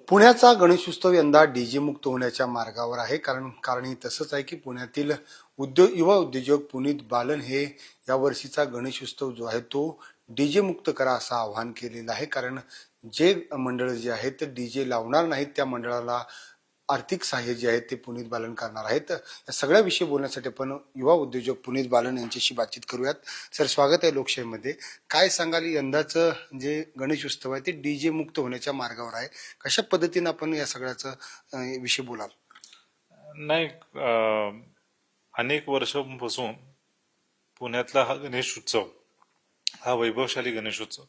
पुण्याचा गणेशोत्सव यंदा डीजे मुक्त होण्याच्या मार्गावर आहे. कारण हे तसंच आहे की पुण्यातील युवा उद्योजक पुनीत बालन हे या वर्षीचा गणेशोत्सव जो आहे तो डीजे मुक्त करा असं आवाहन केलेलं आहे. कारण जे मंडळ जे आहेत ते डीजे लावणार नाहीत त्या मंडळाला आर्थिक सहाय्य जे आहे ते पुनीत बालन करणार आहेत. या सगळ्या विषयी बोलण्यासाठी आपण युवा उद्योजक पुनीत बालन यांच्याशी बातचीत करूयात. सर, स्वागत आहे लोकशाहीमध्ये. काय सांगाल, यंदाचं जे गणेश उत्सव आहे ते डीजे मुक्त होण्याच्या मार्गावर आहे, कशा पद्धतीने आपण या सगळ्याचं विषयी बोलाल? नाही, अनेक वर्षांपासून पुण्यातला हा गणेशोत्सव, हा वैभवशाली गणेशोत्सव,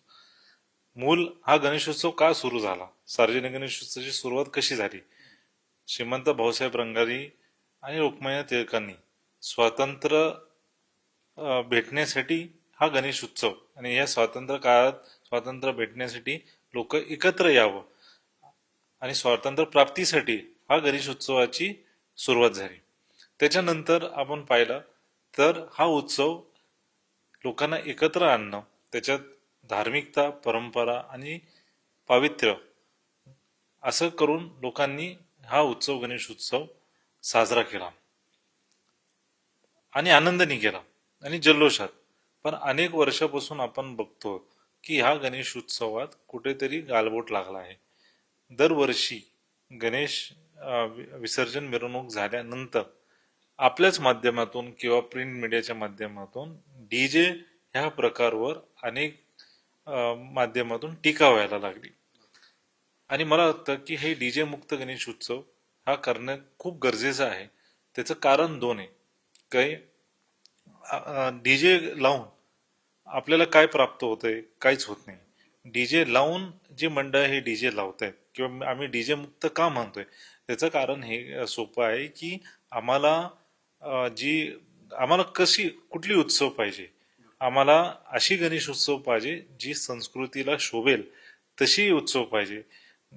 मूल हा गणेशोत्सव का सुरू झाला, सार्वजनिक गणेशोत्सवाची सुरुवात कशी झाली? श्रीमंत भाऊसाहेब रंगारी आणि लोकमान्य टिळकांनी स्वातंत्र्य भेटण्यासाठी हा गणेश उत्सव, आणि या स्वातंत्र्य काळात स्वातंत्र्य भेटण्यासाठी लोक एकत्र यावं आणि स्वातंत्र्य प्राप्तीसाठी हा गणेश उत्सवाची सुरुवात झाली. त्याच्यानंतर आपण पाहिलं तर हा उत्सव लोकांना एकत्र आणणं, त्याच्यात धार्मिकता, परंपरा आणि पावित्र्य असं करून लोकांनी हा उत्सव, गणेश उत्सव साजरा केला आणि आनंदाने केला आणि जल्लोषात. पण अनेक वर्षापासून आपण बघतो की ह्या गणेश उत्सवात कुठेतरी गालबोट लागला आहे. दरवर्षी गणेश विसर्जन मिरवणूक झाल्यानंतर आपल्याच माध्यमातून किंवा प्रिंट मीडियाच्या माध्यमातून डीजे ह्या प्रकारवर अनेक माध्यमातून टीका व्हायला लागली. आणि मला वाटतं की हे डीजे मुक्त गणेश उत्सव हा करणं खूप गरजेचं आहे. त्याचं कारण दोन आहे. काही डीजे लावून आपल्याला काय प्राप्त होतंय? काहीच होत नाही. डीजे लावून जे मंडळ हे डीजे लावत आहेत किंवा आम्ही डीजे मुक्त का म्हणतोय, त्याचं कारण हे सोपं आहे की आम्हाला कुठली उत्सव पाहिजे, आम्हाला अशी गणेश उत्सव पाहिजे जी संस्कृतीला शोभेल, तशी उत्सव पाहिजे,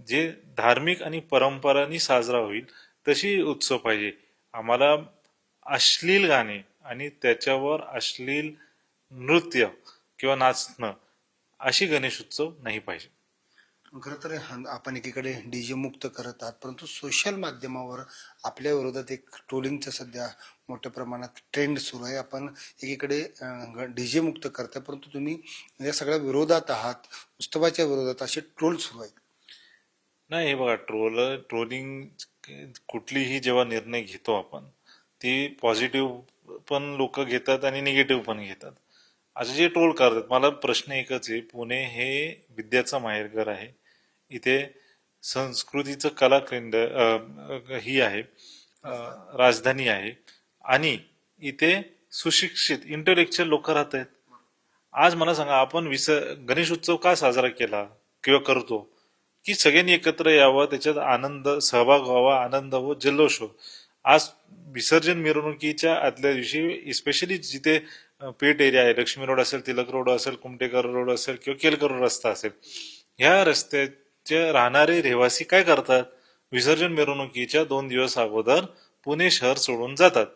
जे धार्मिक आणि परंपरांनी साजरा होईल तशी उत्सव पाहिजे. आम्हाला अश्लील गाणे आणि त्याच्यावर अश्लील नृत्य किंवा नाचणं अशी गणेश उत्सव नाही पाहिजे. खरं तर आपण एकीकडे डीजे मुक्त करत आहात, परंतु सोशल माध्यमावर आपल्या विरोधात एक ट्रोलिंगचं सध्या मोठ्या प्रमाणात ट्रेंड सुरू आहे. आपण एकीकडे डीजे मुक्त करताय, परंतु तुम्ही या सगळ्या विरोधात आहात, उत्सवाच्या विरोधात असे ट्रोल सुरू आहेत. नाही, हे बघा, ट्रोलिंग कुठलीही जेव्हा निर्णय घेतो आपण, ती पॉझिटिव्ह पण लोक घेतात आणि निगेटिव्ह पण घेतात. असं जे ट्रोल करतात, मला प्रश्न एकच आहे, पुणे हे विद्याचं माहेरघर आहे. इथे संस्कृतीचं कला केंद्र ही आहे, राजधानी आहे, आणि इथे सुशिक्षित इंटेलेक्च्युअल लोक राहत आहेत. आज मला सांगा, आपण गणेश उत्सव का साजरा केला किंवा करतो? की सगळ्यांनी एकत्र यावं, त्याच्यात आनंद, सहभाग व्हावा, आनंद हो, जल्लोष हो. आज विसर्जन मिरवणुकीच्या आदल्या दिवशी स्पेशली जिथे पेठ एरिया आहे, लक्ष्मी रोड असेल, तिलक रोड असेल, कुमटेकर रोड असेल किंवा केलकर रस्ता असेल, ह्या रस्त्याचे राहणारे रहिवासी काय करतात? विसर्जन मिरवणुकीच्या 2 दिवस अगोदर पुणे शहर सोडून जातात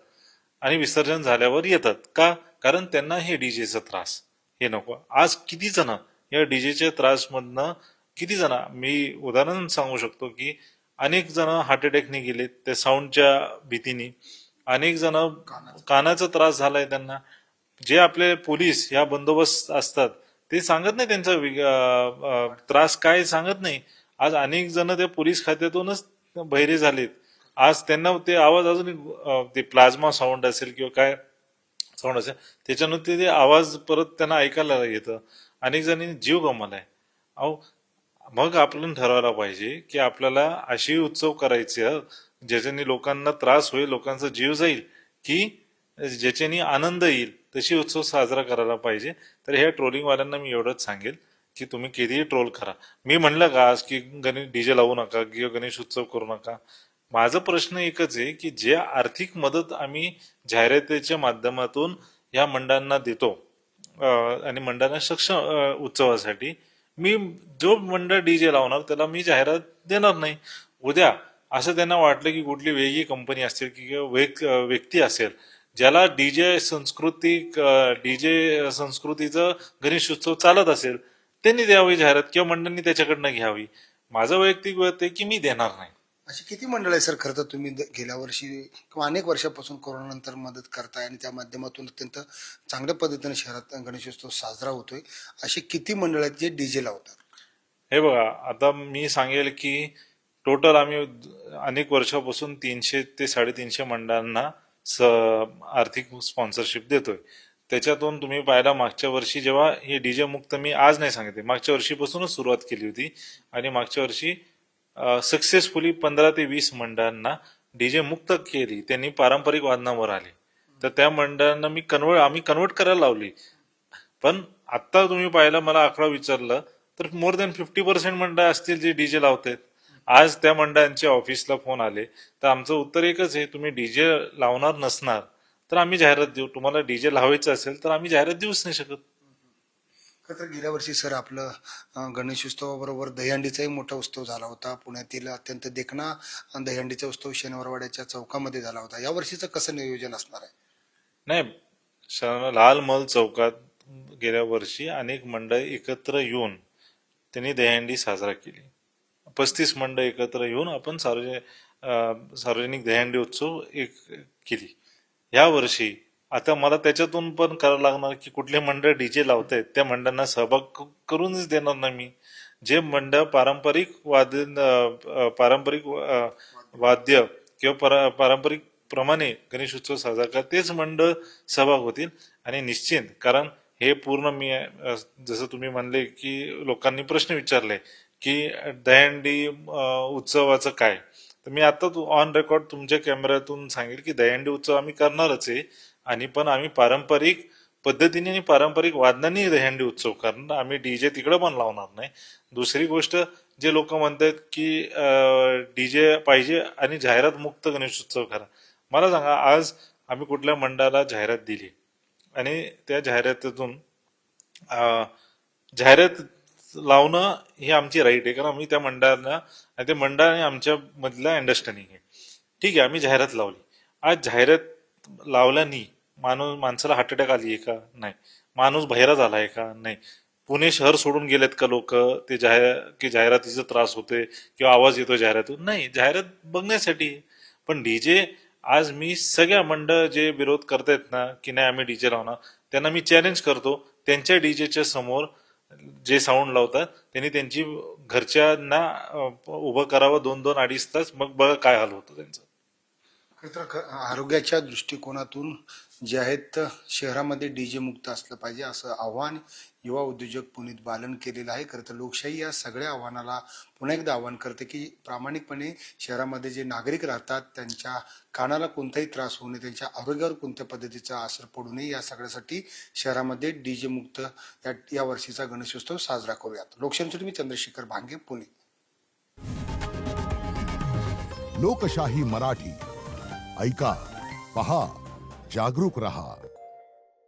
आणि विसर्जन झाल्यावर येतात. का? कारण त्यांना हे डीजेचा त्रास हे नको. आज किती जण या डीजेच्या त्रास मधनं, किती जण, मी उदाहरण सांगू शकतो की अनेक जण हार्ट अटॅकने गेलेत त्या साऊंडच्या भीतीने, अनेक जण कानाचा त्रास झालाय त्यांना. जे आपले पोलीस या बंदोबस्त असतात ते सांगत नाही त्यांचा त्रास काय सांगत नाही. आज अनेक जण त्या पोलीस खात्यातूनच बहिरे झालेत. आज त्यांना ते आवाज अजून ते प्लाझ्मा साऊंड असेल किंवा काय साऊंड असेल, त्याच्यानंतर ते आवाज परत त्यांना ऐकायला येतं. अनेक जणांनी जीव गमावलाय. अहो, मग आपण ठरवायला पाहिजे की आपल्याला अशी उत्सव करायचे ज्याच्याने लोकांना त्रास होईल, लोकांचा जीव जाईल, की ज्याच्याने आनंद येईल, तशी उत्सव साजरा करायला पाहिजे. तर ह्या ट्रोलिंगवाल्यांना मी एवढंच सांगेल की तुम्ही कितीही ट्रोल करा. मी म्हणलं का आज की गणेश डीजे लावू नका किंवा गणेश उत्सव करू नका? माझा प्रश्न एकच आहे की जे आर्थिक मदत आम्ही जाहिरातीच्या माध्यमातून या मंडळांना देतो आणि मंडळांना सक्षम उत्सवासाठी, मी जो मंडळ डीजे लावणार त्याला मी जाहिरात देणार नाही. उद्या असं त्यांना वाटलं की कुठली वेगळी कंपनी असेल किंवा व्यक्ती असेल ज्याला डीजे संस्कृतीचं गणेश उत्सव चालत असेल, त्यांनी द्यावी जाहिरात किंवा मंडळांनी त्याच्याकडनं घ्यावी. माझं वैयक्तिक मत आहे की मी देणार नाही. अशी किती मंडळ आहे सर खरं तर तुम्ही गेल्या वर्षी किंवा अनेक वर्षापासून कोरोनानंतर मदत करताय आणि त्या माध्यमातून अत्यंत चांगल्या पद्धतीने शहरात गणेशोत्सव साजरा होतोय, अशी किती मंडळ आहेत जे डीजे लावतात? हे बघा, आता मी सांगेल की टोटल आम्ही अनेक वर्षापासून 300 ते 350 मंडळांना आर्थिक स्पॉन्सरशिप देतोय. त्याच्यातून तुम्ही पाहिला मागच्या वर्षी जेव्हा हे डीजे मुक्त, मी आज नाही सांगते, मागच्या वर्षीपासूनच सुरुवात केली होती आणि मागच्या वर्षी सक्सेसफुली 15 ते 20 मंडळांना डीजे मुक्त केली. त्यांनी पारंपरिक वादनावर आले, तर त्या मंडळांना आम्ही कन्वर्ट करायला लावली. पण आता तुम्ही पाहिलं, मला आकडा विचारलं तर मोर दॅन 50% मंडळ असतील जे डीजे लावतात. आज त्या मंडळांच्या ऑफिसला फोन आले तर आमचं उत्तर एकच आहे, तुम्ही डीजे लावणार नसणार तर आम्ही जाहिरात देऊ. तुम्हाला डीजे लावायचं असेल तर आम्ही जाहिरात देऊच नाही शकत. खरं तर गेल्या वर्षी सर आपलं गणेशोत्सवाबरोबर दहीहंडीचाही मोठा उत्सव झाला होता. पुण्यातील अत्यंत देखणा दहीहंडीचा उत्सव शनिवारवाड्याच्या चौकामध्ये झाला होता. या वर्षीचं कसं नियोजन असणार आहे? नाही, लाल महल चौकात गेल्या वर्षी अनेक मंडळ एकत्र येऊन त्यांनी दहीहंडी साजरा केली. 35 मंडळ एकत्र येऊन आपण सार्वजनिक दहीहंडी उत्सव केली. या वर्षी आता मला त्याच्यातून पण करावं लागणार की कुठले मंडळ डीजे लावतायत त्या मंडळांना सहभाग करूनच देणार नाही मी. जे मंडळ पारंपरिक वाद्य किंवा पारंपरिक प्रमाणे गणेश उत्सव साजरा करतात तेच मंडळ सहभाग होतील. आणि निश्चित, कारण हे पूर्ण मी जसं तुम्ही म्हणले की लोकांनी प्रश्न विचारले की दहीहंडी उत्सवाचं काय, तर मी आता ऑन रेकॉर्ड तुमच्या कॅमेऱ्यातून सांगेल की दहीहंडी उत्सव आम्ही करणारच आहे, आणि पण आम्ही पारंपरिक पद्धतीने आणि पारंपरिक वादनांनी दहीहंडी उत्सव करणार. आम्ही डीजे तिकडे पण लावणार नाही. दुसरी गोष्ट, जे लोक म्हणतात की डीजे पाहिजे आणि जाहिरात मुक्त गणेशोत्सव करा, मला सांगा, आज आम्ही कुठल्या मंडळाला जाहिरात दिली आणि त्या जाहिरातीतून जाहिरात लावणं ही आमची राईट आहे, कारण आम्ही त्या मंडळाला, ते मंडळ आणि आमच्या मधलं अंडरस्टँडिंग आहे. ठीक आहे, आम्ही जाहिरात लावली. आज जाहिरात लावल्याने माणसाला हार्ट अटॅक आली आहे का? नाही. माणूस बहिरा झाला आहे का? नाही. पुणे शहर सोडून गेलेत का लोक ते जाहिरातीचा त्रास होतोय किंवा आवाज येतोय जाहिरातून? नाही, जाहिरात बघण्यासाठी. पण डीजे, आज मी सगळ्या मंडळ जे विरोध करतायत ना की नाही आम्ही डीजे लावणार, त्यांना मी चॅलेंज करतो, त्यांच्या डीजेच्या समोर जे साऊंड लावतात त्यांनी त्यांची घरच्यांना उभं करावं 2-2, 2.5 तास, मग बघा काय हाल होतो त्यांचा. खरं तर आरोग्याच्या दृष्टिकोनातून जे आहेत शहरामध्ये डीजे मुक्त असलं पाहिजे असं आव्हान युवा उद्योजक पुनीत बालन केलेलं आहे. खरं तर लोकशाही या सगळ्या आव्हानाला पुन्हा एकदा आव्हान करते की प्रामाणिकपणे शहरामध्ये जे नागरिक राहतात त्यांच्या कानाला कोणताही त्रास होऊ नये, त्यांच्या आरोग्यावर कोणत्या पद्धतीचा असर पडू नये, या सगळ्यासाठी शहरामध्ये डीजे मुक्त या वर्षीचा गणेशोत्सव साजरा करूयात. लोकशाहीसाठी मी चंद्रशेखर भांगे, पुणे. लोकशाही मराठी ऐका, पहा, जागरूक रहा.